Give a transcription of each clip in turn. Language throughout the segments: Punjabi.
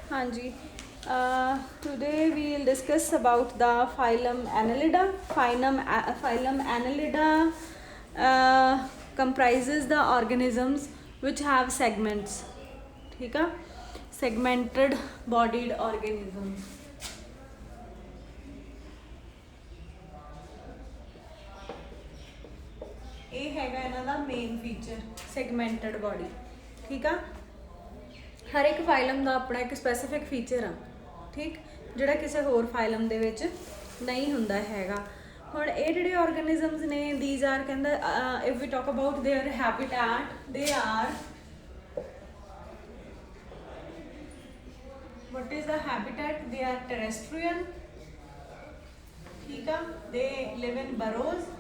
हाँ जी, today we will discuss about the phylum Annelida. Phylum Annelida comprises the organisms which have segments. ठीक है, segmented bodied organisms. ਇਹ ਹੈਗਾ ਇਹਨਾਂ ਦਾ ਮੇਨ ਫੀਚਰ, ਸੈਗਮੈਂਟਡ ਬਾਡੀ। ਠੀਕ ਆ, ਹਰ ਇੱਕ ਫਾਈਲਮ ਦਾ ਆਪਣਾ ਇੱਕ ਸਪੈਸੀਫਿਕ ਫੀਚਰ ਆ, ਠੀਕ, ਜਿਹੜਾ ਕਿਸੇ ਹੋਰ ਫਾਈਲਮ ਦੇ ਵਿੱਚ ਨਹੀਂ ਹੁੰਦਾ ਹੈਗਾ। ਹੁਣ ਇਹ ਜਿਹੜੇ ਆਰਗੈਨਿਜ਼ਮਸ ਨੇ, ਥੀਸ ਆਰ, ਕਹਿੰਦਾ if we talk about their habitat, they are, what is the habitat? They are terrestrial, ਠੀਕ ਆ, they live in burrows।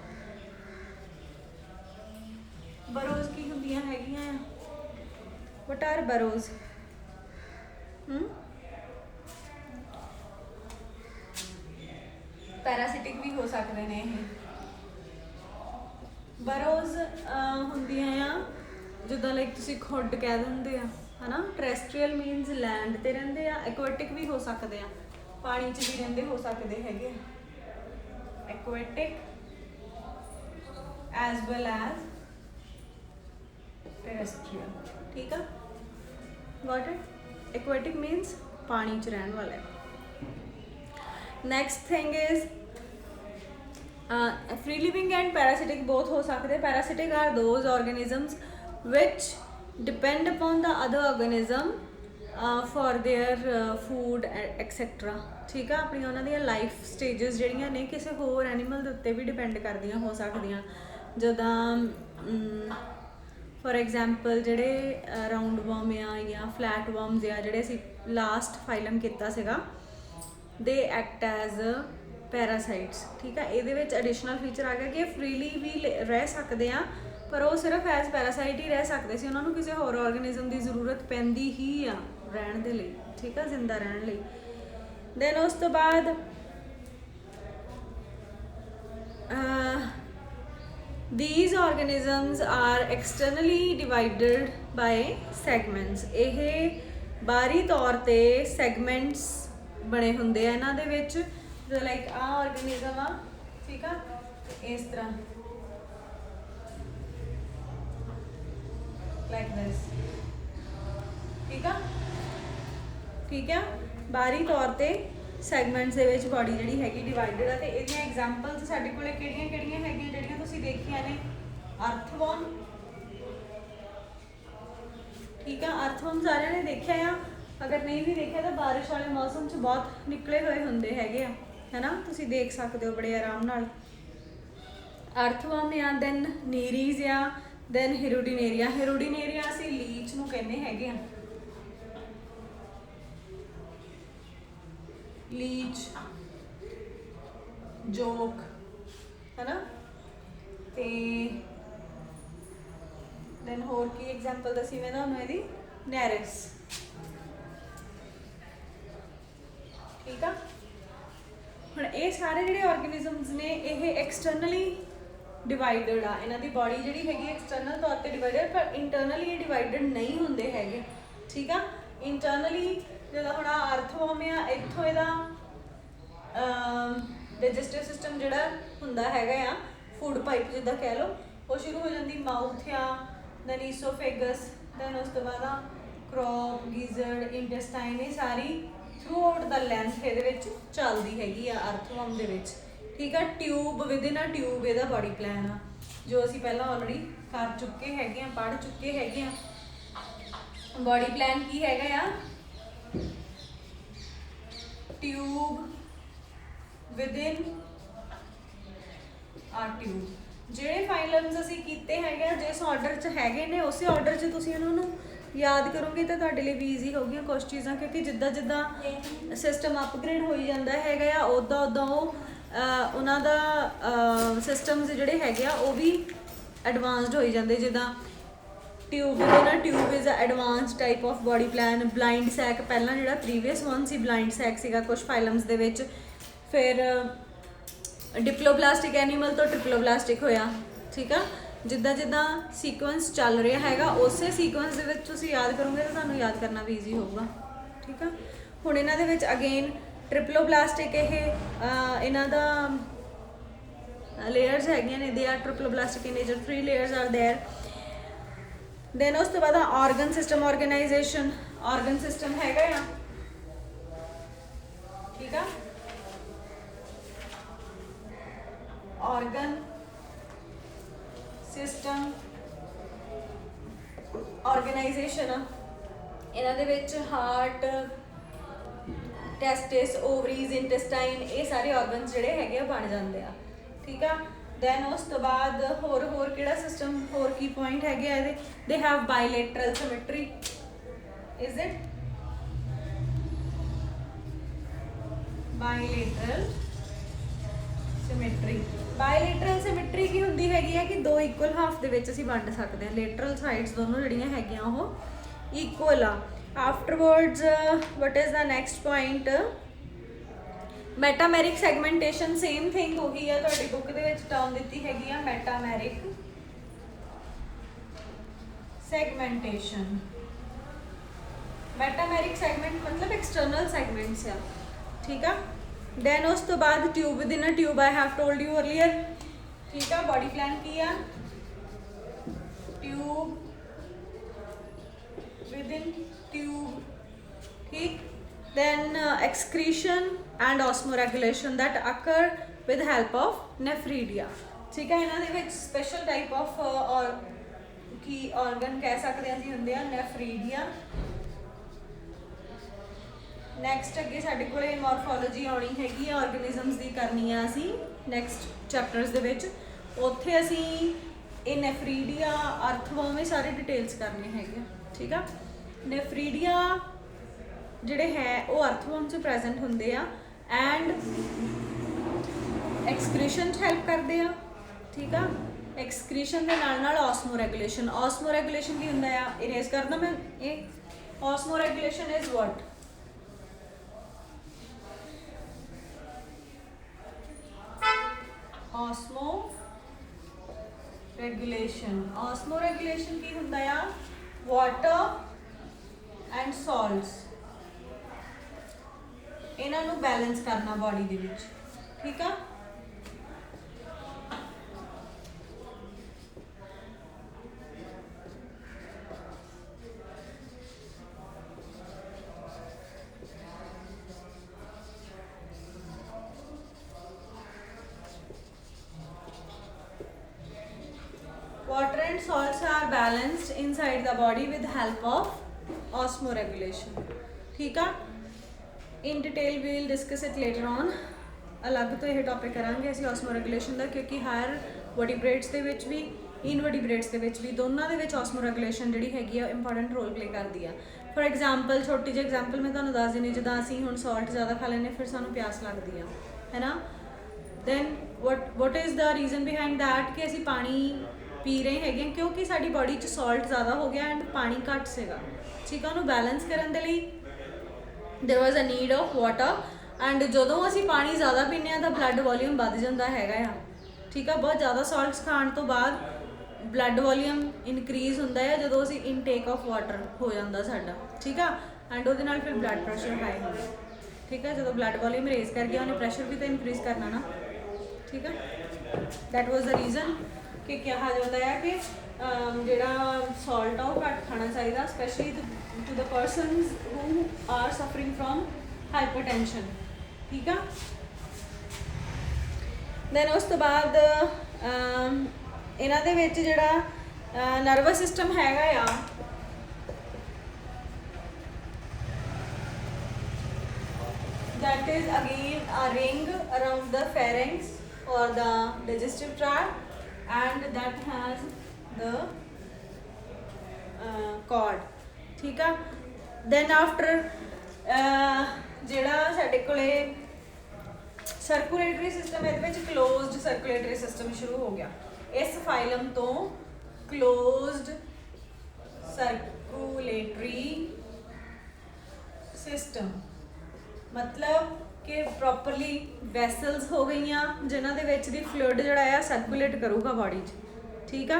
burrows ਕੀ ਹੁੰਦੀਆਂ ਹੈਗੀਆਂ ਆ? what are burrows? ਪੈਰਾਸਿਟਿਕ ਵੀ ਹੋ ਸਕਦੇ ਨੇ ਇਹ। ਬਰੋਜ਼ ਹੁੰਦੀਆਂ ਆ ਜਿੱਦਾਂ ਲਾਈਕ ਤੁਸੀਂ ਖੁੱਡ ਕਹਿ ਦਿੰਦੇ ਆ, ਹਨਾ। ਟਰੈਸਟਰੀਅਲ ਮੀਨਸ ਲੈਂਡ ਤੇ ਰਹਿੰਦੇ ਆ, ਐਕੁਆਟਿਕ ਵੀ ਹੋ ਸਕਦੇ ਆ, ਪਾਣੀ 'ਚ ਵੀ ਰਹਿੰਦੇ ਹੋ ਸਕਦੇ ਹੈਗੇ, ਐਕੁਆਟਿਕ ਐਜ਼ ਵੈਲ ਐਜ਼ ਟਰੈਸਟਰੀਅਲ। ਠੀਕ ਆ, ਗॉट इट। ਐਕੁਆਟਿਕ ਮੀਨਸ ਪਾਣੀ 'ਚ ਰਹਿਣ ਵਾਲਾ। Next thing is free living and parasitic both हो सकते। Parasitic are those organisms which depend upon the other organism for their food etcetera. ठीक है, अपनी उन्होंने लाइफ स्टेजेस ਜਿਹੜੀਆਂ ਨੇ ਕਿਸੇ ਹੋਰ ਐਨੀਮਲ ਦੇ ਉੱਤੇ ਵੀ ਡਿਪੈਂਡ ਕਰਦੀਆਂ ਹੋ ਸਕਦੀਆਂ। ਜਿੱਦਾਂ ਫॉर एग्जाम्पल ਜਿਹੜੇ ਰਾਉਂਡ ਵਰਮ ਆ ਜਾਂ ਫਲੈਟ ਵਰਮਸ ਆ, ਜਿਹੜੇ ਅਸੀਂ ਲਾਸਟ ਫਾਈਲਮ ਕੀਤਾ ਸੀਗਾ, ਦੇ ਐਕਟ ਐਜ਼ ਪੈਰਾਸਾਈਟਸ। ਠੀਕ ਹੈ, ਇਹਦੇ ਵਿੱਚ ਐਡੀਸ਼ਨਲ ਫੀਚਰ ਆ ਗਿਆ ਕਿ ਫਰੀਲੀ ਵੀ ਰਹਿ ਸਕਦੇ ਆ, ਪਰ ਉਹ ਸਿਰਫ ਐਜ਼ ਪੈਰਾਸਾਈਟ ਹੀ ਰਹਿ ਸਕਦੇ ਸੀ, ਉਹਨਾਂ ਨੂੰ ਕਿਸੇ ਹੋਰ ਆਰਗੈਨਿਜ਼ਮ ਦੀ ਜ਼ਰੂਰਤ ਪੈਂਦੀ ਹੀ ਆ ਰਹਿਣ ਦੇ ਲਈ। ਠੀਕ ਆ, ਜ਼ਿੰਦਾ ਰਹਿਣ ਲਈ। ਦੈਨ ਉਸ ਤੋਂ ਬਾਅਦ these organisms are externally divided by segments। ਇਹ ਬਾਹਰੀ ਤੌਰ ਤੇ ਸੈਗਮੈਂਟਸ ਬਣੇ ਹੁੰਦੇ ਆ ਇਹਨਾਂ ਦੇ ਵਿੱਚ। ਜੋ ਲਾਈਕ ਆਹ ਆਰਗੈਨਿਜ਼ਮ ਆ, ਠੀਕ ਆ, ਇਸ ਤਰ੍ਹਾਂ ਲਾਈਕ ਦਿਸ। ਠੀਕ ਆ, ਠੀਕ ਆ, ਬਾਹਰੀ ਤੌਰ ਤੇ ਸੈਗਮੈਂਟਸ ਦੇ ਵਿੱਚ ਬਾਡੀ ਜਿਹੜੀ ਹੈਗੀ ਡਿਵਾਈਡਡ ਆ। ਤੇ ਇਹਦੀਆਂ ਐਗਜ਼ਾਮਪਲਸ ਸਾਡੇ ਕੋਲੇ ਕਿਹੜੀਆਂ ਕਿਹੜੀਆਂ ਹੈਗੀਆਂ ਜਿਹੜੀਆਂ ਤੁਸੀਂ ਦੇਖੀਆਂ ਨੇ? ਅਰਥਵਰਮ। ਠੀਕ ਆ, ਅਰਥਵਰਮ ਸਾਰਿਆਂ ਨੇ ਦੇਖਿਆ ਆ। ਅਗਰ ਨਹੀਂ ਵੀ ਦੇਖਿਆ ਤਾਂ ਬਾਰਿਸ਼ ਵਾਲੇ ਮੌਸਮ 'ਚ ਬਹੁਤ ਨਿਕਲੇ ਹੋਏ ਹੁੰਦੇ ਹੈਗੇ ਆ, ਹੈ ਨਾ, ਤੁਸੀਂ ਦੇਖ ਸਕਦੇ ਹੋ ਬੜੇ ਆਰਾਮ ਨਾਲ। ਅਰਥਵਰਮ ਆ, ਦੈਨ ਨੀਰੀਜ਼ ਆ, ਦੈਨ ਹਿਰੋਡੀਨੇਰੀਆ। ਹਿਰੋਡੀਨੇਰੀਆ ਅਸੀਂ ਲੀਚ ਨੂੰ ਕਹਿੰਦੇ ਹੈਗੇ ਆ, ਲੀਚ, ਜੋਕ, ਹੈ ਨਾ। ਤੇ ਦੈਨ ਹੋਰ ਕੀ ਐਗਜ਼ਾਮਪਲ ਦੱਸੀ ਮੈਂ ਤੁਹਾਨੂੰ ਇਹਦੀ? ਨੈਰਿਸ। ਠੀਕ ਆ, ਹੁਣ ਇਹ ਸਾਰੇ ਜਿਹੜੇ ਆਰਗੈਨਿਜ਼ਮਸ ਨੇ ਇਹ ਐਕਸਟਰਨਲੀ ਡਿਵਾਈਡਡ ਆ। ਇਹਨਾਂ ਦੀ ਬਾਡੀ ਜਿਹੜੀ ਹੈਗੀ ਐਕਸਟਰਨਲ ਤੌਰ ਤੇ ਡਿਵਾਈਡਡ, ਪਰ ਇੰਟਰਨਲੀ ਇਹ ਡਿਵਾਈਡਡ ਨਹੀਂ ਹੁੰਦੇ ਹੈਗੇ। ਠੀਕ ਆ, ਇੰਟਰਨਲੀ ਜਦੋਂ ਹੁਣ ਆਹ ਅਰਥਵਰਮ ਆ, ਇੱਥੋਂ ਇਹਦਾ ਡਾਈਜੈਸਟਿਵ ਸਿਸਟਮ ਜਿਹੜਾ ਹੁੰਦਾ ਹੈਗਾ ਆ, ਫੂਡ ਪਾਈਪ ਜਿੱਦਾਂ ਕਹਿ ਲਓ, ਉਹ ਸ਼ੁਰੂ ਹੋ ਜਾਂਦੀ ਮਾਊਥ ਆ, ਦੈਨ ਈਸੋਫੇਗਸ, ਦੈਨ ਉਸ ਤੋਂ ਬਾਅਦ ਆ ਕ੍ਰੋਪ, ਗੀਜ਼ਰਡ, ਇੰਟੈਸਟਾਈਨ। ਇਹ ਸਾਰੀ ਥਰੂ ਆਊਟ ਦਾ ਲੈਂਥ ਇਹਦੇ ਵਿੱਚ ਚੱਲਦੀ ਹੈਗੀ ਆ ਅਰਥਵਰਮ ਦੇ ਵਿੱਚ। ਠੀਕ ਆ, ਟਿਊਬ ਵਿਦਿਨ ਅ ਟਿਊਬ ਇਹਦਾ ਬਾਡੀ ਪਲਾਨ ਆ, ਜੋ ਅਸੀਂ ਪਹਿਲਾਂ ਆਲਰੇਡੀ ਕਰ ਚੁੱਕੇ ਹੈਗੇ ਆ, ਪੜ੍ਹ ਚੁੱਕੇ ਹੈਗੇ ਆ। ਬਾਡੀ ਪਲਾਨ ਕੀ ਹੈਗਾ ਆ? ਟਿਊਬ ਵਿਦਿਨ ਆ ਟਿਊਬ। ਜਿਹੜੇ ਫਾਈਲਮਸ ਅਸੀਂ ਕੀਤੇ ਹੈਗੇ ਆ, ਜਿਸ ਆਰਡਰ 'ਚ ਹੈਗੇ ਨੇ ਉਸੇ ਆਰਡਰ 'ਚ ਤੁਸੀਂ ਇਹਨਾਂ ਨੂੰ ਯਾਦ ਕਰੋਗੇ ਤਾਂ ਤੁਹਾਡੇ ਲਈ ਵੀ ਈਜ਼ੀ ਹੋਊਗੀਆਂ ਕੁਛ ਚੀਜ਼ਾਂ, ਕਿਉਂਕਿ ਜਿੱਦਾਂ ਜਿੱਦਾਂ ਸਿਸਟਮ ਅਪਗ੍ਰੇਡ ਹੋਈ ਜਾਂਦਾ ਹੈਗਾ ਆ, ਉੱਦਾਂ ਉੱਦਾਂ ਉਹ ਉਹਨਾਂ ਦਾ ਸਿਸਟਮਸ ਜਿਹੜੇ ਹੈਗੇ ਆ ਉਹ ਵੀ ਐਡਵਾਂਸਡ ਹੋਈ ਜਾਂਦੇ। ਜਿੱਦਾਂ ਟਿਊਬ ਨਾ, tube is a advanced type of body plan. Blind sac ਪਹਿਲਾਂ ਜਿਹੜਾ ਪ੍ਰੀਵੀਅਸ ਵਨ ਸੀ, ਬਲਾਈਂਡ ਸੈਕ ਸੀਗਾ ਕੁਛ ਫਾਈਲਮਸ ਦੇ ਵਿੱਚ। ਫਿਰ ਡਿਪਲੋਬਲਾਸਟਿਕ ਐਨੀਮਲ ਤੋਂ ਟ੍ਰਿਪਲੋਬਲਾਸਟਿਕ ਹੋਇਆ। ਠੀਕ ਆ, ਜਿੱਦਾਂ ਜਿੱਦਾਂ ਸੀਕੁਐਂਸ ਚੱਲ ਰਿਹਾ ਹੈਗਾ, ਉਸੇ ਸੀਕੁਐਂਸ ਦੇ ਵਿੱਚ ਤੁਸੀਂ ਯਾਦ ਕਰੋਗੇ ਤਾਂ ਤੁਹਾਨੂੰ ਯਾਦ ਕਰਨਾ ਵੀ ਈਜ਼ੀ ਹੋਊਗਾ। ठीक है। हुण इन्हां दे विच अगेन ट्रिपलोब्लास्टिक इन्हां दा लेयर्स हैगियां ने, they are triploblastic in nature, 3 layers are there. Then उस तो बाद organ system organisation, organ system हैगा आ, ठीक है। ऑर्गन सिस्टम ऑर्गेनाइजेशन इन्हां दे विच हार्ट, टेस्टिस, ओवरीज, इंटेस्टाइन, ये सारे ऑर्गन जिहड़े हैगे बन जाते हैं, ठीक है। दैन उस तो बाद होर किहड़ा सिस्टम, होर की पॉइंट हैगे इहदे, they have bilateral symmetry, is it bilateral symmetry. Bilateral symmetry की हुंदी हैगी है कि दो इक्वल हाफ दे विच असीं वंड सकते हैं, लेटरल साइड्स दोनों जिहड़ियां हैगियां ओह इक्वल आ। Afterwards what is the next point, metameric segmentation, same thing हो गई है, तुहाडी बुक दे विच टर्म दित्ती हैगी आ मैटामेरिक सैगमेंटेशन। मैटामेरिक सैगमेंट मतलब एक्सटर्नल सैगमेंट्स आ, ठीक है। दैन उस तो बाद tube with in a tube, I have told you earlier, ठीक है। बॉडी प्लान की आ, ट्यूब विद इन ट्यूब, ठीक। Then excretion and osmoregulation that occur with help of nephridia, ठीक है। इन्हां दे विच स्पेशल टाइप ऑफ और की ऑर्गन कह सकते हैं जी हुंदे आ नेफ्रीडिया। नैक्सट अगे साडे कोले मॉर्फोलॉजी आउणी हैगी आ, ऑर्गेनिजम्स दी करनी आ असीं नैक्सट चैप्टर्स दे विच, उत्थे असीं ये नेफ्रीडिया, अर्थवॉर्म, सारे डिटेल्स करने हैगे, ठीक है। नेफ्रीडिया ਜਿਹੜੇ ਹੈ ਉਹ ਅਰਥਵਰਮ 'ਚ ਪ੍ਰੈਜ਼ੈਂਟ ਹੁੰਦੇ ਆ ਐਂਡ ਐਕਸਕ੍ਰੀਸ਼ਨ 'ਚ ਹੈਲਪ ਕਰਦੇ ਆ, ਠੀਕ ਆ। ਐਕਸਕ੍ਰੀਸ਼ਨ ਦੇ ਨਾਲ ਨਾਲ ਆਸਮੋ ਰੈਗੂਲੇਸ਼ਨ, ਆਸਮੋ ਰੈਗੂਲੇਸ਼ਨ ਕੀ ਹੁੰਦਾ ਆ, ਇਰੇਜ਼ ਕਰਦਾ ਮੈਂ ਇਹ। Osmoregulation is what, osmoregulation, osmoregulation ਕੀ ਹੁੰਦਾ ਆ, ਵਾਟਰ ਐਂਡ ਸॉल्ट्स इन्हां नूं बैलेंस करना बॉडी दे विच, ठीक है। Water and salts are balanced inside the body with help of osmoregulation, ठीक है। In detail we will discuss it later on, अलग तो यह टॉपिक करांगे असीं ऑस्मोरेगुलेशन का, क्योंकि हर वर्टिब्रेट्स दे विच भी इनवर्टिब्रेट्स दे विच भी दोनों दे विच ऑस्मोरेगुलेशन जिहड़ी हैगी आ इंपॉर्टेंट रोल प्ले करती है। फॉर एग्जाम्पल छोटी जी एग्जाम्पल मैं तुहानूं दस दिंदी, जिद्दां असीं हुण सॉल्ट ज़्यादा खा लैंदे फिर सानूं प्यास लगदी है ना, then what is the reason behind that कि असीं पानी पी रहे हैगे क्योंकि साडी बॉडी च सॉल्ट ज़्यादा हो गया एंड पानी घट सीगा, ठीक है। उहनूं बैलेंस करन दे लई there was a need of water and जदों असीं पानी ज़्यादा पीने आ तो ब्लड वॉल्यूम वध जांदा हैगा आ, ठीक है। बहुत ज़्यादा सॉल्ट्स खाण तो बाद ब्लड वॉल्यूम इनक्रीज़ हुंदा है जदों असीं इनटेक ऑफ वाटर हो जांदा साडा, ठीक है। एंड उहदे नाल फिर ब्लड प्रैशर हाई होंदा, ठीक है। जदों ब्लड वॉल्यूम रेज कर गया उन्हें प्रैशर भी तो इनक्रीज़ करना ना, ठीक है। दैट वाज द रीजन कि कहा जाता है कि जिहड़ा सॉल्ट आ वो घट खाना चाहिए, specially to the persons who are suffering from hypertension, ठीक है। दैन उस तो बाद इन्हां दे विच जिहड़ा नर्वस सिस्टम हैगा आ, that is again a ring around the pharynx or the digestive tract and that has the cord, ठीक है। then after ਜਿਹੜਾ ਸਾਡੇ ਕੋਲੇ ਸਰਕੂਲੇਟਰੀ ਸਿਸਟਮ ਇਹਦੇ ਵਿੱਚ ਕਲੋਜ਼ਡ ਸਰਕੂਲੇਟਰੀ ਸਿਸਟਮ ਸ਼ੁਰੂ ਹੋ ਗਿਆ ਇਸ ਫਾਈਲਮ ਤੋਂ। ਕਲੋਜ਼ਡ ਸਰਕੂਲੇਟਰੀ ਸਿਸਟਮ मतलब कि प्रॉपरली वैसल्स हो गई जिन्हां दे विच दी फ्लूइड जिहड़ा आ सर्कुलेट करूगा बॉडी च, ठीक है।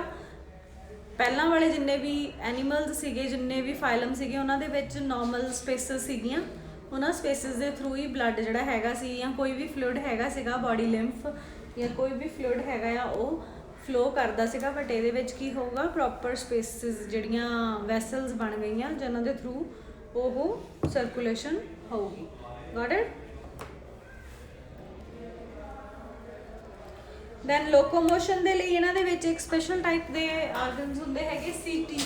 ਪਹਿਲਾਂ ਵਾਲੇ ਜਿੰਨੇ ਵੀ ਐਨੀਮਲਸ ਸੀਗੇ, ਜਿੰਨੇ ਵੀ ਫਾਈਲਮ ਸੀਗੇ, ਉਹਨਾਂ ਦੇ ਵਿੱਚ ਨੋਰਮਲ ਸਪੇਸਿਸ ਸੀਗੀਆਂ। ਉਹਨਾਂ ਸਪੇਸਿਸ ਦੇ ਥਰੂ ਹੀ ਬਲੱਡ ਜਿਹੜਾ ਹੈਗਾ ਸੀ ਜਾਂ ਕੋਈ ਵੀ ਫਲੂਇਡ ਹੈਗਾ ਸੀਗਾ, ਬੋਡੀ ਲਿੰਫ ਜਾਂ ਕੋਈ ਵੀ ਫਲੂਇਡ ਹੈਗਾ ਆ ਉਹ ਫਲੋ ਕਰਦਾ ਸੀਗਾ। ਬਟ ਇਹਦੇ ਵਿੱਚ ਕੀ ਹੋਊਗਾ, ਪ੍ਰੋਪਰ ਸਪੇਸਿਸ ਜਿਹੜੀਆਂ ਵੈਸਲਸ ਬਣ ਗਈਆਂ ਜਿਨ੍ਹਾਂ ਦੇ ਥਰੂ ਉਹ ਸਰਕੂਲੇਸ਼ਨ ਹੋਊਗੀ। Got it. ਦੈਨ ਲੋਕੋਮੋਸ਼ਨ ਦੇ ਲਈ ਇਹਨਾਂ ਦੇ ਵਿੱਚ ਇੱਕ ਸਪੈਸ਼ਲ ਟਾਈਪ ਦੇ ਆਰਗਨਸ ਹੁੰਦੇ ਹੈਗੇ, ਸੀਟੀ।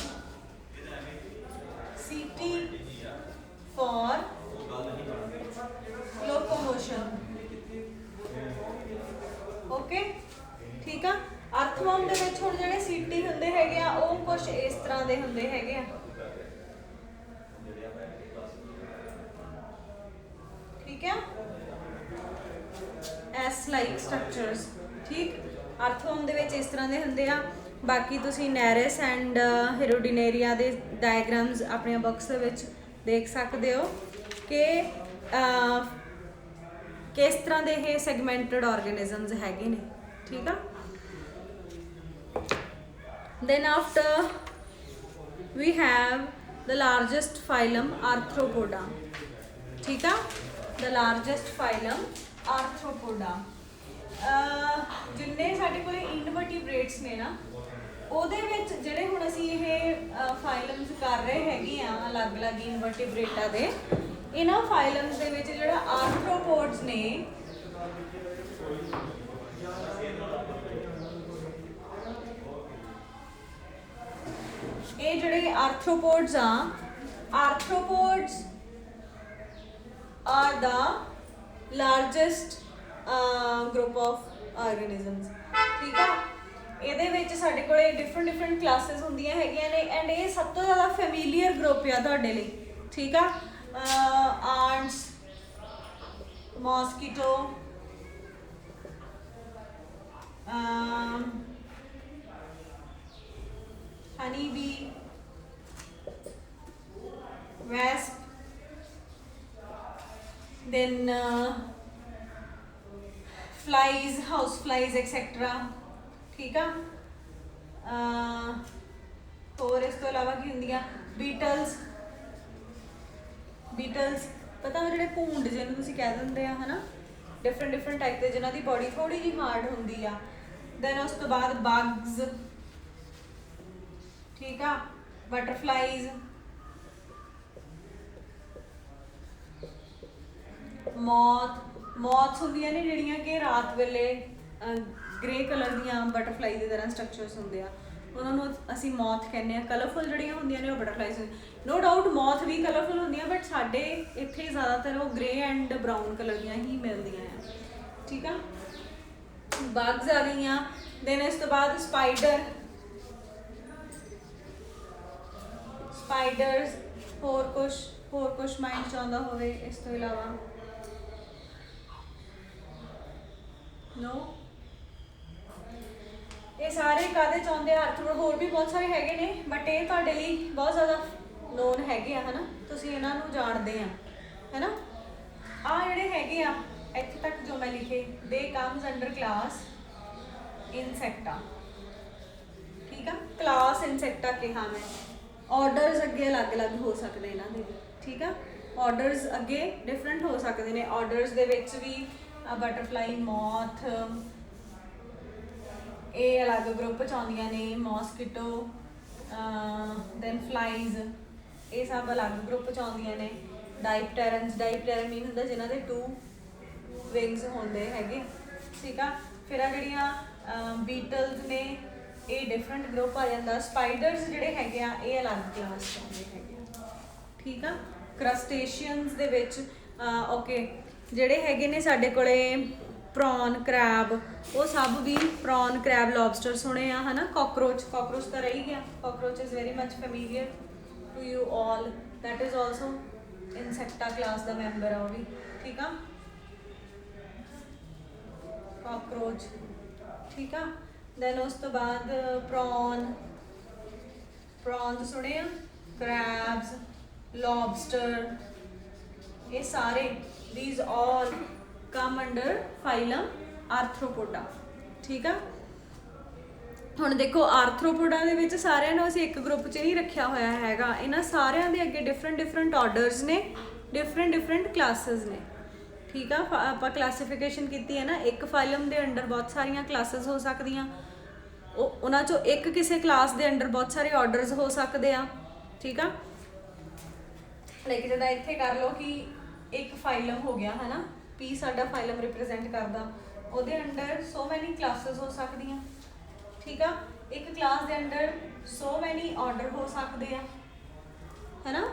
ਸੀਟੀ ਫॉर ਲੋਕੋਮੋਸ਼ਨ। ਓਕੇ, ਠੀਕ ਆ। ਅਰਥਵਰਮ ਦੇ ਵਿੱਚ ਹੁਣ ਜਿਹੜੇ ਸੀਟੀ ਹੁੰਦੇ ਹੈਗੇ ਆ ਉਹ ਕੁਝ ਇਸ ਤਰ੍ਹਾਂ ਦੇ ਹੁੰਦੇ ਹੈਗੇ ਆ, ਠੀਕ ਆ, ਐਸ ਲਾਈਕ ਸਟਰਕਚਰਸ। ਠੀਕ, ਅਰਥਵਰਮ ਦੇ ਵਿੱਚ ਇਸ ਤਰ੍ਹਾਂ ਦੇ ਹੁੰਦੇ ਆ। ਬਾਕੀ ਤੁਸੀਂ ਨੈਰਿਸ ਐਂਡ ਹੀਰੋਡਿਨੇਰੀਆ ਦੇ ਡਾਇਗਰਾਮਸ ਆਪਣੀਆਂ ਬੁੱਕਸ ਦੇ ਵਿੱਚ ਦੇਖ ਸਕਦੇ ਹੋ ਕਿ ਕਿਸ ਤਰ੍ਹਾਂ ਦੇ ਇਹ ਸੈਗਮੈਂਟਡ ਆਰਗੇਨਿਜ਼ਮਸ ਹੈਗੇ ਨੇ। ਠੀਕ ਆ। then after we have the largest phylum arthropoda। ठीक है, the largest phylum arthropoda। जिन्ने साडे कोल इनवर्टिब्रेट्स ने ना ਉਹਦੇ ਵਿੱਚ ਜਿਹੜੇ ਹੁਣ ਅਸੀਂ ਇਹ ਫਾਈਲਮਸ ਕਰ ਰਹੇ ਹੈਗੇ ਆ ਅਲੱਗ-ਅਲੱਗ ਇਨਵਰਟੀਬ੍ਰੇਟਾ ਦੇ, ਇਹਨਾਂ ਫਾਈਲਮਸ ਦੇ ਵਿੱਚ ਜਿਹੜਾ ਆਰਥਰੋਪੋਡਸ ਨੇ ਇਹ ਜਿਹੜੇ ਆਰਥਰੋਪੋਡਸ ਆ, ਆਰਥਰੋਪੋਡਸ are the largest group of organisms। ਠੀਕ ਆ। ਇਹਦੇ ਵਿੱਚ ਸਾਡੇ ਕੋਲੇ ਡਿਫਰੈਂਟ ਕਲਾਸਿਸ ਹੁੰਦੀਆਂ ਹੈਗੀਆਂ ਨੇ ਐਂਡ ਇਹ ਸਭ ਤੋਂ ਜ਼ਿਆਦਾ ਫੈਮੀਲੀਅਰ ਗਰੁੱਪ ਆ ਤੁਹਾਡੇ ਲਈ। ਠੀਕ ਆ। ਆਂਟਸ, ਮੋਸਕੀਟੋ, ਹਨੀ B, ਵੈਸਪ, then flies, house flies etc। ठीक है। और इस तो इलावा की होंदियां बीटल्स। बीटल्स पता है, जो भूंड जिन्होंने तुसीं कह दिंदे आ, है ना, डिफरेंट टाइप के जिन्हां दी बॉडी थोड़ी जी हार्ड होंदी आ। दैन उस तो बाद बग्स। ठीक है, बटरफ्लाइज, ਮੌਥਸ ਹੁੰਦੀਆਂ ਨੇ ਜਿਹੜੀਆਂ ਕਿ ਰਾਤ ਵੇਲੇ ਗ੍ਰੇ ਕਲਰ ਦੀਆਂ ਬਟਰਫਲਾਈ ਦੀ ਤਰ੍ਹਾਂ ਸਟਰਕਚਰਸ ਹੁੰਦੇ ਆ, ਉਹਨਾਂ ਨੂੰ ਅਸੀਂ ਮੌਥ ਕਹਿੰਦੇ ਆ। ਕਲਰਫੁਲ ਜਿਹੜੀਆਂ ਹੁੰਦੀਆਂ ਨੇ ਉਹ ਬਟਰਫਲਾਈਜ਼। ਨੋ ਡਾਊਟ ਮੌਥ ਵੀ ਕਲਰਫੁਲ ਹੁੰਦੀਆਂ, ਬਟ ਸਾਡੇ ਇੱਥੇ ਜ਼ਿਆਦਾਤਰ ਉਹ ਗ੍ਰੇ ਐਂਡ ਬਰਾਊਨ ਕਲਰ ਦੀਆਂ ਹੀ ਮਿਲਦੀਆਂ ਆ। ਠੀਕ ਆ। ਬਗਸ ਆ ਗਈਆਂ। ਦੈਨ ਇਸ ਤੋਂ ਬਾਅਦ ਸਪਾਈਡਰਸ, ਹੋਰ ਕੁਛ ਮਾਈਂਡ 'ਚ ਆਉਂਦਾ ਹੋਵੇ ਇਸ ਤੋਂ ਇਲਾਵਾ? नो, ये सारे कादे चाहते आर्थरोपोड होर भी बहुत सारे हैगे ने, बट ये तुहाडे लई बहुत ज़्यादा नोन हैगे आ, है ना, तुसीं इन्हां नूं जाणदे आ, है ना। आ जिहड़े हैगे आ इत्थे तक जो मैं लिखे, दे कम्स अंडर क्लास इंसैक्टा। ठीक है, क्लास इंसैक्टा कहा मैं। ऑर्डर्स अगे अलग अलग हो सकते इन्हां दे। ठीक है, ऑर्डर्स अगे डिफरेंट हो सकते हैं। ऑर्डर्स दे विच भी बटरफ्लाई, मॉथ, ये अलग ग्रुप च आउंदियां ने। मॉस्किटो, दैन फ्लाइज, ये सब अलग ग्रुप च आउंदियां ने। डाइपटेरन्स मीन हुंदा जिन्हां दे 2 विंग्स होंदे हैगे। ठीक आ। फिर आ जिहड़ियां बीटल्स ने ये डिफरेंट ग्रुप आ जांदा। स्पाइडर्स जिहड़े हैगे आ ये अलग क्लास च आउंदे हैगे। ठीक आ। क्रस्टेशियंस दे विच ओके ਜਿਹੜੇ ਹੈਗੇ ਨੇ ਸਾਡੇ ਕੋਲੇ ਪ੍ਰੌਨ, ਕਰੈਬ, ਉਹ ਸਭ ਵੀ ਪ੍ਰੌਨ, ਕਰੈਬ, ਲੌਬਸਟਰਸ ਹੋਣੇ ਆ, ਹੈ ਨਾ। ਕਾਕਰੋਚ ਤਾਂ ਰਹਿ ਗਿਆ। Cockroach is very much familiar to you all, that is also Insecta class ਦਾ ਮੈਂਬਰ ਆ ਉਹ ਵੀ। ਠੀਕ ਆ, ਕਾਕਰੋਚ। ਠੀਕ ਆ। ਦੈਨ ਉਸ ਤੋਂ ਬਾਅਦ ਪ੍ਰੌਨਸ ਸੁਣੇ ਆ, ਕਰੈਬਸ, ਲੌਬਸਟਰ, ये सारे these all come under phylum arthropoda। ठीक है। ਹੁਣ ਦੇਖੋ ਆਰਥਰੋਪੋਡਾ ਦੇ ਵਿੱਚ ਸਾਰਿਆਂ ਨੂੰ ਅਸੀਂ ਇੱਕ ਗਰੁੱਪ 'ਚ ਨਹੀਂ ਰੱਖਿਆ ਹੋਇਆ ਹੈਗਾ, ਇਹਨਾਂ ਸਾਰਿਆਂ ਦੇ ਅੱਗੇ ਡਿਫਰੈਂਟ ਆਰਡਰਸ ਨੇ, ਡਿਫਰੈਂਟ ਕਲਾਸਿਸ ਨੇ। ਠੀਕ ਆ, ਆਪਾਂ ਕਲਾਸੀਫਿਕੇਸ਼ਨ ਕੀਤੀ ਹੈ ਨਾ, ਇੱਕ ਫਾਈਲਮ ਦੇ ਅੰਡਰ ਬਹੁਤ ਸਾਰੀਆਂ ਕਲਾਸਿਸ ਹੋ ਸਕਦੀਆਂ, ਉਹਨਾਂ 'ਚੋਂ ਇੱਕ ਕਿਸੇ ਕਲਾਸ ਦੇ ਅੰਡਰ ਬਹੁਤ ਸਾਰੇ ਆਰਡਰਸ ਹੋ ਸਕਦੇ ਆ। ਠੀਕ ਆ, ਲਾਈਕ ਜਿੱਦਾਂ ਇੱਥੇ ਕਰ ਲਓ ਕਿ ਇੱਕ ਫਾਈਲਮ ਹੋ ਗਿਆ ਹੈ ਨਾ, ਪੀ ਸਾਡਾ ਫਾਈਲਮ ਰਿਪਰੈਜ਼ੈਂਟ ਕਰਦਾ, ਉਹਦੇ ਅੰਡਰ ਸੋ ਮੈਨੀ ਕਲਾਸਿਸ ਹੋ ਸਕਦੀਆਂ। ਠੀਕ ਆ, ਇੱਕ ਕਲਾਸ ਦੇ ਅੰਡਰ ਸੋ ਮੈਨੀ ਆਰਡਰ ਹੋ ਸਕਦੇ ਆ, ਹੈ ਨਾ।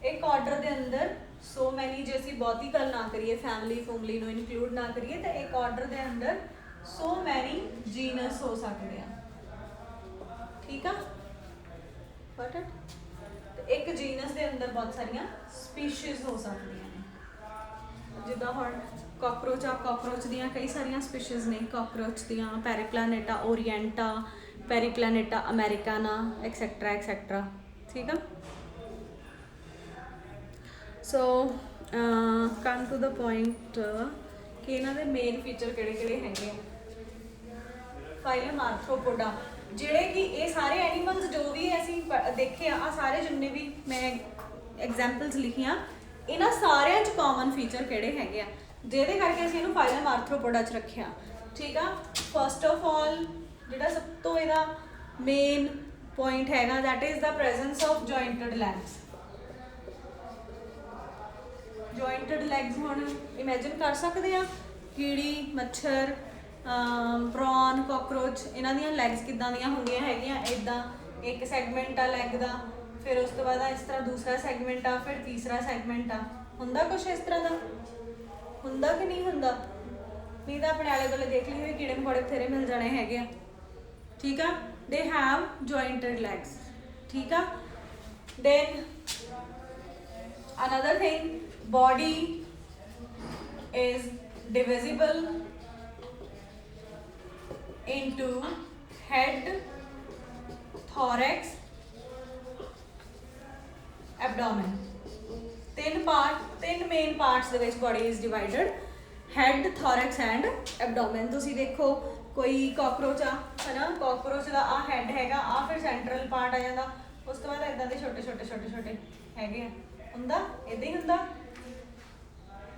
ਇੱਕ ਆਰਡਰ ਦੇ ਅੰਦਰ ਸੋ ਮੈਨੀ, ਜੇ ਅਸੀਂ ਬਹੁਤੀ ਗੱਲ ਨਾ ਕਰੀਏ, ਫੈਮਿਲੀ ਨੂੰ ਇਨਕਲੂਡ ਨਾ ਕਰੀਏ, ਤਾਂ ਇੱਕ ਆਰਡਰ ਦੇ ਅੰਦਰ ਸੋ ਮੈਨੀ ਜੀਨਸ ਹੋ ਸਕਦੇ ਆ। ਠੀਕ ਆ, ਗॉट इट। ਤੇ ਇੱਕ ਜੀਨਸ ਦੇ ਅੰਦਰ ਬਹੁਤ ਸਾਰੀਆਂ ਸਪੀਸ਼ੀਜ਼ ਹੋ ਸਕਦੀਆਂ ਨੇ, ਜਿੱਦਾਂ ਹੁਣ ਕਾਕਰੋਚ ਆ, ਕਾਕਰੋਚ ਦੀਆਂ ਕਈ ਸਾਰੀਆਂ ਸਪੀਸ਼ੀਜ਼ ਨੇ ਕਾਕਰੋਚ ਦੀਆਂ, ਪੈਰੀਪਲੈਨੇਟਾ ਓਰੀਐਂਟਾ, ਪੈਰੀਪਲੈਨੇਟਾ ਅਮਰੀਕਾਨਾ, ਐਕਸੈਟਰਾ ਐਕਸੈਟਰਾ। ਠੀਕ ਆ, ਸੋ ਕਮ ਟੂ ਦ ਪੁਆਇੰਟ ਕਿ ਇਹਨਾਂ ਦੇ ਮੇਨ ਫੀਚਰ ਕਿਹੜੇ ਹੈਗੇ ਆ। ਫਾਈਲਮ ਆਰਥਰੋਪੋਡਾ, ਜਿਹੜੇ ਕਿ ਇਹ ਸਾਰੇ ਐਨੀਮਲਸ ਜੋ ਵੀ ਅਸੀਂ ਦੇਖੇ ਆ ਸਾਰੇ ਜਿੰਨੇ ਵੀ ਮੈਂ ਐਗਜ਼ਾਮਪਲਸ ਲਿਖੀਆਂ, ਇਹਨਾਂ ਸਾਰਿਆਂ 'ਚ ਕਾਮਨ ਫੀਚਰ ਕਿਹੜੇ ਹੈਗੇ ਆ, ਜਿਹਦੇ ਕਰਕੇ ਅਸੀਂ ਇਹਨੂੰ ਫਾਈਲਮ ਆਰਥਰੋਪੋਡਾ 'ਚ ਰੱਖਿਆ। ਠੀਕ ਆ, ਫਸਟ ਆਫ ਆਲ ਜਿਹੜਾ ਸਭ ਤੋਂ ਇਹਦਾ ਮੇਨ ਪੁਆਇੰਟ ਹੈਗਾ, that is the presence of jointed legs. Jointed legs ਹੁਣ ਇਮੇਜਿਨ ਕਰ ਸਕਦੇ ਆ, ਕੀੜੀ, ਮੱਛਰ, ਪ੍ਰੌਨ, ਕਾਕਰੋਚ, ਇਹਨਾਂ ਦੀਆਂ ਲੈਗਸ ਕਿੱਦਾਂ ਦੀਆਂ ਹੁੰਦੀਆਂ ਹੈਗੀਆਂ, ਇੱਦਾਂ ਇੱਕ ਸੈਗਮੈਂਟ ਆ ਲੈਗ ਦਾ, ਫਿਰ ਉਸ ਤੋਂ ਬਾਅਦ ਇਸ ਤਰ੍ਹਾਂ ਦੂਸਰਾ ਸੈਗਮੈਂਟ ਆ, ਫਿਰ ਤੀਸਰਾ ਸੈਗਮੈਂਟ ਆ, ਹੁੰਦਾ ਕੁਛ ਇਸ ਤਰ੍ਹਾਂ ਦਾ, ਹੁੰਦਾ ਕਿ ਨਹੀਂ ਹੁੰਦਾ? ਨਹੀਂ ਤਾਂ ਆਪਣੇ ਆਲੇ ਦੁਆਲੇ ਦੇਖ ਲਈ, ਕੀੜੇ ਮਕੌੜੇ ਬਥੇਰੇ ਮਿਲ ਜਾਣੇ ਹੈਗੇ ਆ। ਠੀਕ ਆ, ਦੇ ਹੈਵ ਜੁਆਇੰਟਡ ਲੈਗਸ। ਠੀਕ ਆ, then another thing, body is divisible into head, thorax, abdomen। ਤਿੰਨ ਮੇਨ ਪਾਰਟਸ ਦੇ ਵਿੱਚ body is divided, head, thorax and abdomen। ਤੁਸੀਂ ਦੇਖੋ ਕੋਈ ਕਾਕਰੋਚ ਆ ਹੈ ਨਾ, ਕਾਕਰੋਚ ਦਾ ਆ ਹੈਡ ਹੈਗਾ, ਆ ਫਿਰ ਸੈਂਟਰਲ ਪਾਰਟ ਆ ਜਾਂਦਾ, ਉਸ ਤੋਂ ਬਾਅਦ ਇਦਾਂ ਦੇ ਛੋਟੇ ਹੈਗੇ ਆ, ਹੁੰਦਾ ਇਦਾਂ ਹੀ ਹੁੰਦਾ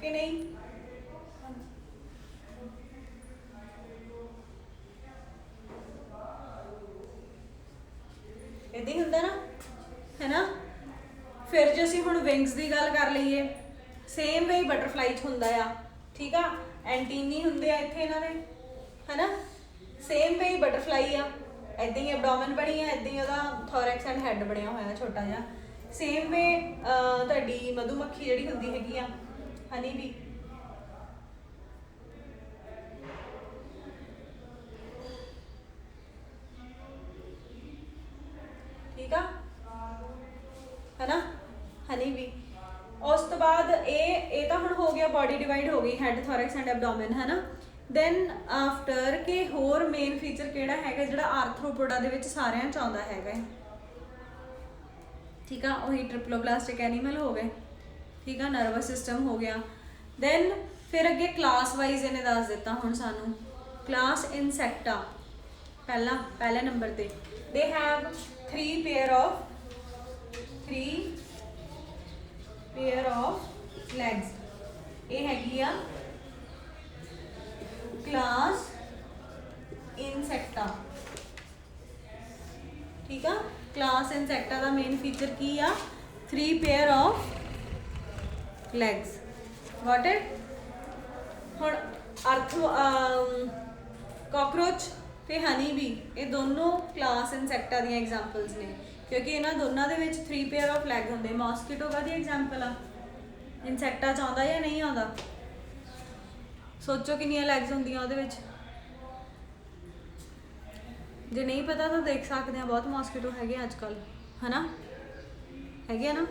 ਕਿ ਨਹੀਂ? ਇਦਾਂ ਹੀ ਹੁੰਦਾ ਨਾ, ਹੈ ਨਾ। ਫਿਰ ਜੇ ਅਸੀਂ ਹੁਣ ਵਿੰਗਸ ਦੀ ਗੱਲ ਕਰ ਲਈਏ, ਸੇਮ ਵੇ ਬਟਰਫਲਾਈ 'ਚ ਹੁੰਦਾ ਆ। ਠੀਕ ਆ, ਐਂਟੀਨੀ ਹੁੰਦੇ ਆ ਇੱਥੇ ਇਹਨਾਂ ਦੇ, ਹੈ ਨਾ, ਸੇਮ ਵੇ ਬਟਰਫਲਾਈ ਆ, ਇੱਦਾਂ ਹੀ ਐਬਡੋਮਨ ਬਣੀ ਆ, ਇੱਦਾਂ ਹੀ ਉਹਦਾ ਥੋਰੈਕਸ ਐਂਡ ਹੈਡ ਬਣਿਆ ਹੋਇਆ ਛੋਟਾ ਜਿਹਾ। ਸੇਮ ਵੇ ਤੁਹਾਡੀ ਮਧੂਮੱਖੀ ਜਿਹੜੀ ਹੁੰਦੀ ਹੈਗੀ ਆ, ਹਨੀ ਬੀ, ਠੀਕ ਆ, ਹੈ ਨਾ, ਹਨੀ ਬੀ। ਉਸ ਤੋਂ ਬਾਅਦ ਇਹ ਤਾਂ ਹੁਣ ਹੋ ਗਿਆ ਬੋਡੀ ਡਿਵਾਈਡ ਹੋ ਗਈ, ਹੈਡ, ਥੋਰੈਕਸ ਐਂਡ ਐਬਡੋਮਨ, ਹੈ ਨਾ। ਦੈਨ ਆਫਟਰ ਕਿ ਹੋਰ ਮੇਨ ਫੀਚਰ ਕਿਹੜਾ ਹੈਗਾ ਜਿਹੜਾ ਆਰਥਰੋਪੋਡਾ ਦੇ ਵਿੱਚ ਸਾਰਿਆਂ 'ਚ ਆਉਂਦਾ ਹੈਗਾ। ਠੀਕ ਆ, ਉਹੀ ਟ੍ਰਿਪਲੋਬਲਾਸਟਿਕ ਐਨੀਮਲ ਹੋ ਗਏ। ਠੀਕ ਆ, ਨਰਵਸ ਸਿਸਟਮ ਹੋ ਗਿਆ। ਦੈਨ ਫਿਰ ਅੱਗੇ ਕਲਾਸ ਵਾਈਜ਼ ਇਹਨੇ ਦੱਸ ਦਿੱਤਾ ਹੁਣ ਸਾਨੂੰ, ਕਲਾਸ ਇਨਸੈਕਟਾ ਪਹਿਲੇ ਨੰਬਰ ਤੇ, they have 3 pair of legs. ਇਹ ਹੈਗੀ ਆ ਕਲਾਸ ਇਨਸੈਕਟਾ। ਠੀਕ ਆ, ਕਲਾਸ ਇਨਸੈਕਟਾ ਦਾ ਮੇਨ ਫੀਚਰ ਕੀ ਆ? 3 pair of legs. Got it. ਹੁਣ ਕਾਕਰੋਚ ਤੇ ਹਨੀ ਬੀ, ਇਹ ਦੋਨੋਂ ਕਲਾਸ ਇਨਸੈਕਟਾ ਦੀਆਂ ਐਗਜ਼ਾਮਪਲਸ ਨੇ, ਕਿਉਂਕਿ ਇਹਨਾਂ ਦੋਨਾਂ ਦੇ ਵਿੱਚ 3 ਪੇਅਰ ਆਫ ਲੈਗ ਹੁੰਦੇ। ਮੌਸਕੀਟੋ ਕਾਹਦੀ ਐਗਜ਼ਾਮਪਲ ਆ? ਇਨਸੈਕਟਾ 'ਚ ਆਉਂਦਾ ਜਾਂ ਨਹੀਂ ਆਉਂਦਾ? ਸੋਚੋ ਕਿੰਨੀਆਂ ਲੈਗਸ ਹੁੰਦੀਆਂ ਉਹਦੇ ਵਿੱਚ। ਜੇ ਨਹੀਂ ਪਤਾ ਤਾਂ ਦੇਖ ਸਕਦੇ ਆ, ਬਹੁਤ ਮੌਸਕੀਟੋ ਹੈਗੇ ਅੱਜ ਕੱਲ੍ਹ, ਹੈ ਨਾ, ਹੈਗੇ ਆ ਨਾ।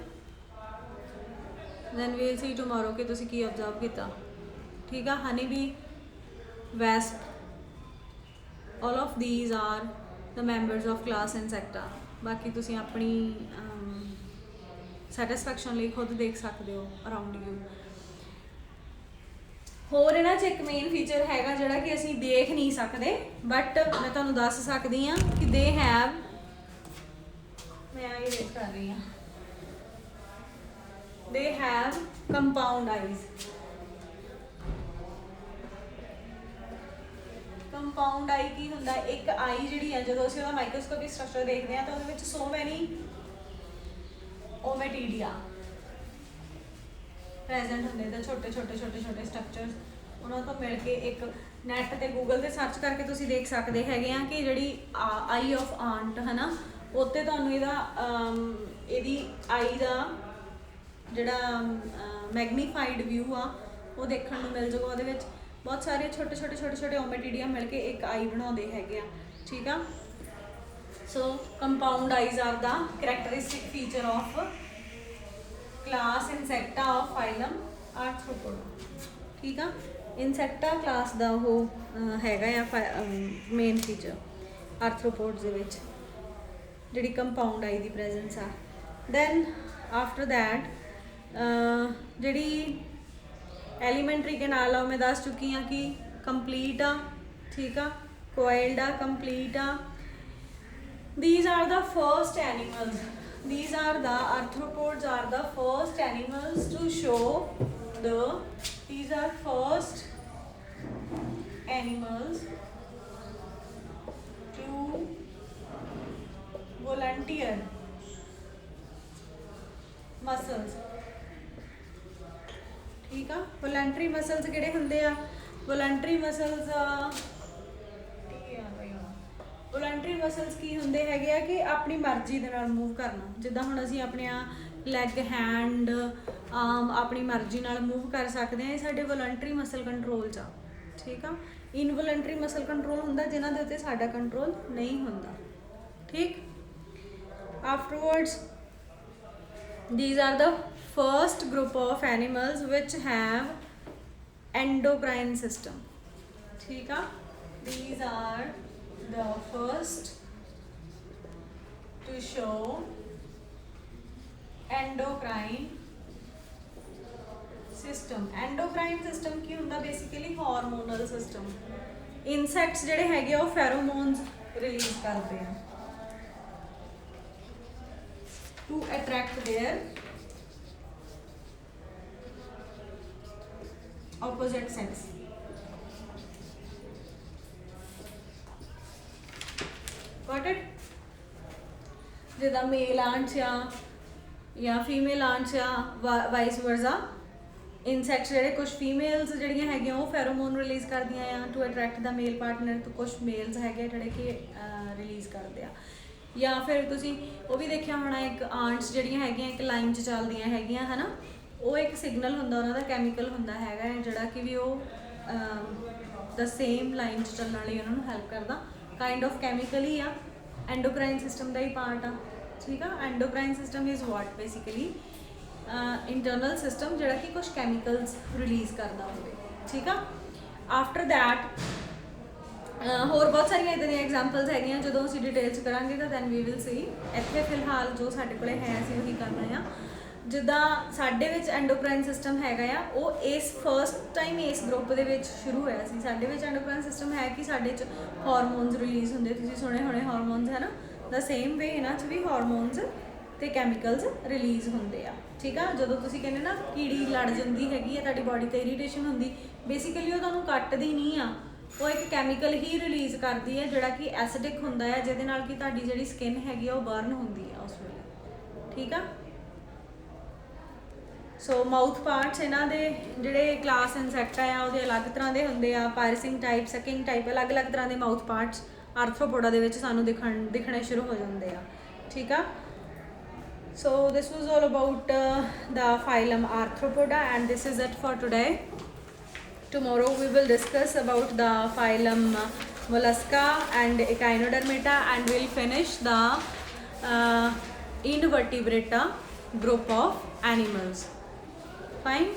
ਦੈਨ ਵੀਲ ਸੀ ਟੁਮਾਰੋ ਕਿ ਤੁਸੀਂ ਕੀ ਅਬਜ਼ਰਵ ਕੀਤਾ। ਠੀਕ ਆ, ਹਨੀ B, ਵੈਸਪ, all of these are the members of class insecta। ਬਾਕੀ ਤੁਸੀਂ ਆਪਣੀ ਸੈਟਿਸਫੈਕਸ਼ਨ ਲਈ ਖੁਦ ਦੇਖ ਸਕਦੇ ਹੋ ਅਰਾਊਂਡ ਯੂ। ਹੋਰ ਇਹਨਾਂ 'ਚ ਇੱਕ ਮੇਨ ਫੀਚਰ ਹੈਗਾ ਜਿਹੜਾ ਕਿ ਅਸੀਂ ਦੇਖ ਨਹੀਂ ਸਕਦੇ, ਬਟ ਮੈਂ ਤੁਹਾਨੂੰ ਦੱਸ ਸਕਦੀ ਹਾਂ ਕਿ ਦੇ ਹੈਵ, ਮੈਂ ਇਹ ਵੇਖ ਕਰ ਰਹੀ ਹਾਂ, they have compound eyes. Compound eye ਕੀ ਹੁੰਦਾ? ਇੱਕ ਆਈ ਜਿਹੜੀ ਆ ਜਦੋਂ ਅਸੀਂ ਉਹਦਾ ਮਾਈਕਰੋਸਕੋਪਿਕ ਸਟਰਕਚਰ ਦੇਖਦੇ ਹਾਂ ਤਾਂ ਉਹਦੇ ਵਿੱਚ ਸੋ ਮੈਨੀ ਓਮੇਟੀਡੀਆ ਪ੍ਰੈਜ਼ੈਂਟ ਹੁੰਦੇ, ਤਾਂ ਛੋਟੇ ਛੋਟੇ ਛੋਟੇ ਛੋਟੇ ਸਟਰਕਚਰਸ ਉਹਨਾਂ ਤੋਂ ਮਿਲ ਕੇ ਇੱਕ ਨੈਟ ਤੇ ਗੂਗਲ ਤੇ ਸਰਚ ਕਰਕੇ ਤੁਸੀਂ ਦੇਖ ਸਕਦੇ ਹੈਗੇ ਆ ਕਿ ਜਿਹੜੀ ਆਈ ਆਫ ਆਂਟ ਹੈ ਨਾ, ਉੱਤੇ ਤੁਹਾਨੂੰ ਇਹਦੀ ਆਈ ਦਾ ਜਿਹੜਾ ਮੈਗਨੀਫਾਈਡ ਵਿਊ ਆ ਉਹ ਦੇਖਣ ਨੂੰ ਮਿਲ ਜਾਊਗਾ। ਉਹਦੇ ਵਿੱਚ ਬਹੁਤ ਸਾਰੇ ਛੋਟੇ ਛੋਟੇ ਛੋਟੇ ਛੋਟੇ ਓਮੇਟੀਡੀਆ ਮਿਲ ਕੇ ਇੱਕ ਆਈ ਬਣਾਉਂਦੇ ਹੈਗੇ ਆ, ਠੀਕ ਆ। So compound eyes are the characteristic feature of class Insecta of phylum Arthropoda, ਠੀਕ ਆ। ਇਨਸੈਕਟਾ ਕਲਾਸ ਦਾ ਉਹ ਹੈਗਾ ਆ ਮੇਨ ਫੀਚਰ ਆਰਥਰੋਪੋਡਸ ਦੇ ਵਿੱਚ, ਜਿਹੜੀ ਕੰਪਾਊਂਡ ਆਈ ਦੀ ਪ੍ਰੈਜ਼ੈਂਸ ਆ। ਦੈਨ ਆਫਟਰ ਦੈਟ ਜਿਹੜੀ ਐਲੀਮੈਂਟਰੀ ਕੈਨਾਲ ਆ, ਮੈਂ ਦੱਸ ਚੁੱਕੀ ਹਾਂ ਕਿ ਕੰਪਲੀਟ ਆ, ਠੀਕ ਆ, ਕੋਇਲਡ ਆ, ਕੰਪਲੀਟ ਆ। These are the first animals. These are the arthropods are the first animals to show the. These are first animals to volunteer muscles. ठीक है, वॉलंटरी मसल्स किहड़े हुंदे आ? वॉलंटरी मसल्स वॉलंटरी मसल्स की हुंदे हैगे आ कि अपनी मर्जी दे नाल मूव करना, जिद्दां हुण असीं अपने लैग हैंड आर्म अपनी मर्जी नाल मूव कर सकते हैं, साडे वॉलंटरी मसल कंट्रोल च आ, ठीक आ। इनवॉलंटरी मसल कंट्रोल हुंदा जिन्हां दे उत्ते साडा कंट्रोल नहीं हुंदा, ठीक। Afterwards these are the first group of animals which have endocrine system, ठीक है। These are the first to show endocrine system. Endocrine system की हुंदा basically hormonal system. Insects जेडे हैगे वो pheromones release करते हैं to attract their opposite sex. Got it? जिदा मेल आंट्स या फीमेल आंट्स या वाइस वर्सा इंसैक्ट्स जेडे कुछ फीमेल्स जड़ियाँ हैगियां वो फेरोमोन रिलीज़ कर दियाँ to attract the male partner, तो कुछ मेल्स हैगे जेडे कि रिलीज़ करते हैं। या फिर तुसी वो भी देखिया होना एक आंट्स जड़ियाँ हैगियां एक लाइन च चलदियाँ हैगियां है ना, वो एक सिग्नल हुंदा उन्हां दा कैमिकल हुंदा हैगा जिहड़ा कि भी वो द सेम लाइन च चलण लई उन्हां नूं हेल्प करदा, काइंड ऑफ कैमिकल ही आ, एंडोक्राइन सिस्टम का ही पार्ट आ, ठीक है। Endocrine system is what basically internal system जिहड़ा कि कुछ कैमिकल्स रिलीज़ करदा होवे, ठीक है। आफ्टर दैट होर बहुत सारिया इदां दियां एग्जाम्पल्स हैगियां जो असीं डिटेल च करांगे तो दैन वी विल सी। इत्थे फिलहाल जो साडे कोले है असीं उही कर रहे हैं। जिद्दां साडे विच एंडोक्राइन सिस्टम हैगा आ वो इस फर्स्ट टाइम इस ग्रुप दे विच शुरू होया सी। साडे विच एंडोक्राइन सिस्टम है कि साडे च हार्मोन्स रिलीज़ हुंदे, तुसीं सुने होणे हार्मोन्स है ना, द सेम वे इन्हां च भी हार्मोन्स ते कैमिकल्स रिलीज़ हुंदे आ, ठीक आ। जदों तुसीं कहंदे ना कीड़ी लड़ जांदी हैगी आ तुहाडी बॉडी ते इरीटेशन हुंदी, बेसिकली वो तुहानूं कट्टदी नहीं आ, वो एक कैमिकल ही रिलीज़ करती है जिहड़ा कि एसिडिक हुंदा है, जिहदे नाल कि तुहाडी जिहड़ी स्किन हैगी आ वो बर्न हुंदी है उस वेले, ठीक आ। सो माउथ पार्ट्स इन्हां दे जिहड़े क्लास इंसैक्टा आ उहदे अलग तरह दे हुंदे आ, पायरसिंग टाइप, सकिंग टाइप, अलग अलग तरह के माउथ पार्ट्स आर्थ्रोपोडा दे विच सानूं दिखणे शुरू हो जांदे आ, ठीक आ। So this was all about the phylum Arthropoda, and this is it for today. Tomorrow we will discuss about the phylum Mollusca and Echinodermata, and we'll finish the invertebrata group of animals. Fine.